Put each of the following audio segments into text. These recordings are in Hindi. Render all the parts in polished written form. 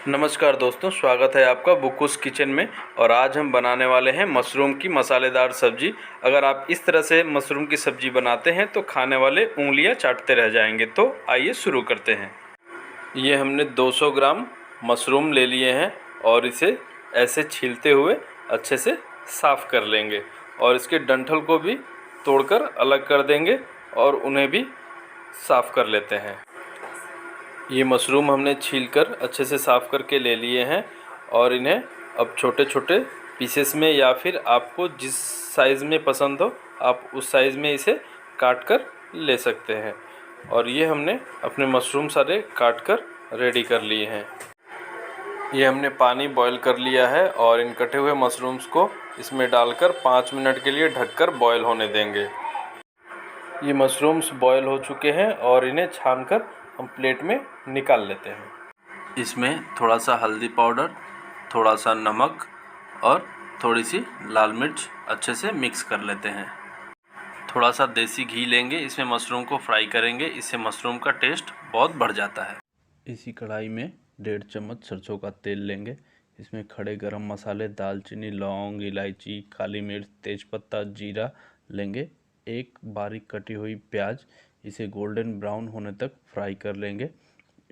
नमस्कार दोस्तों, स्वागत है आपका बुकुस किचन में। और आज हम बनाने वाले हैं मशरूम की मसालेदार सब्जी। अगर आप इस तरह से मशरूम की सब्जी बनाते हैं तो खाने वाले उंगलियां चाटते रह जाएंगे। तो आइए शुरू करते हैं। ये हमने 200 ग्राम मशरूम ले लिए हैं और इसे ऐसे छीलते हुए अच्छे से साफ़ कर लेंगे और इसके डंठल को भी तोड़कर अलग कर देंगे और उन्हें भी साफ़ कर लेते हैं। ये मशरूम हमने छीलकर अच्छे से साफ़ करके ले लिए हैं और इन्हें अब छोटे छोटे पीसेस में या फिर आपको जिस साइज़ में पसंद हो आप उस साइज़ में इसे काट कर ले सकते हैं। और ये हमने अपने मशरूम सारे काट कर रेडी कर लिए हैं। ये हमने पानी बॉईल कर लिया है और इन कटे हुए मशरूम्स को इसमें डालकर 5 मिनट के लिए ढककर बॉईल होने देंगे। ये मशरूम्स बॉईल हो चुके हैं और इन्हें छानकर हम प्लेट में निकाल लेते हैं। इसमें थोड़ा सा हल्दी पाउडर, थोड़ा सा नमक और थोड़ी सी लाल मिर्च अच्छे से मिक्स कर लेते हैं। थोड़ा सा देसी घी लेंगे, इसमें मशरूम को फ्राई करेंगे, इससे मशरूम का टेस्ट बहुत बढ़ जाता है। इसी कढ़ाई में 1.5 चम्मच सरसों का तेल लेंगे। इसमें खड़े गरम मसाले, दालचीनी, लौंग, इलायची, काली मिर्च, तेज़पत्ता, जीरा लेंगे। एक बारीक कटी हुई प्याज, इसे गोल्डन ब्राउन होने तक फ्राई कर लेंगे।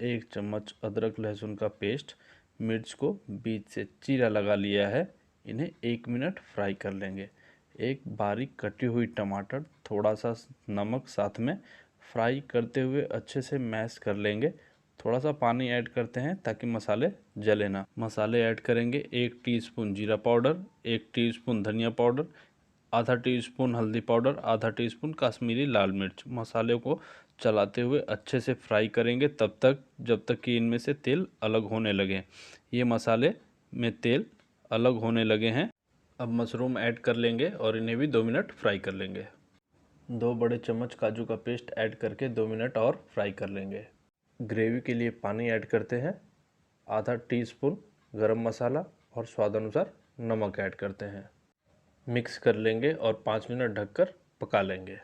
1 चम्मच अदरक लहसुन का पेस्ट, मिर्च को बीच से चीरा लगा लिया है, इन्हें 1 मिनट फ्राई कर लेंगे। एक बारीक कटी हुई टमाटर, थोड़ा सा नमक साथ में फ्राई करते हुए अच्छे से मैश कर लेंगे। थोड़ा सा पानी ऐड करते हैं ताकि मसाले जले ना। मसाले ऐड करेंगे 1 टीस्पून जीरा पाउडर, 1 टीस्पून धनिया पाउडर, आधा टीस्पून हल्दी पाउडर, आधा टीस्पून कश्मीरी लाल मिर्च। मसाले को चलाते हुए अच्छे से फ्राई करेंगे तब तक जब तक कि इनमें से तेल अलग होने लगे। ये मसाले में तेल अलग होने लगे हैं। अब मशरूम ऐड कर लेंगे और इन्हें भी 2 मिनट फ्राई कर लेंगे। 2 बड़े चम्मच काजू का पेस्ट ऐड करके 2 मिनट और फ्राई कर लेंगे। ग्रेवी के लिए पानी ऐड करते हैं। आधा टीस्पून गरम मसाला और स्वाद अनुसार नमक ऐड करते हैं। मिक्स कर लेंगे और 5 मिनट ढककर पका लेंगे।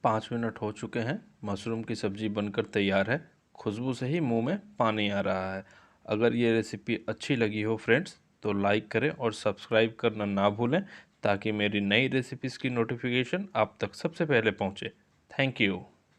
5 मिनट हो चुके हैं, मशरूम की सब्ज़ी बनकर तैयार है। खुशबू से ही मुंह में पानी आ रहा है। अगर ये रेसिपी अच्छी लगी हो फ्रेंड्स तो लाइक करें और सब्सक्राइब करना ना भूलें ताकि मेरी नई रेसिपीज़ की नोटिफिकेशन आप तक सबसे पहले पहुंचे। Thank you.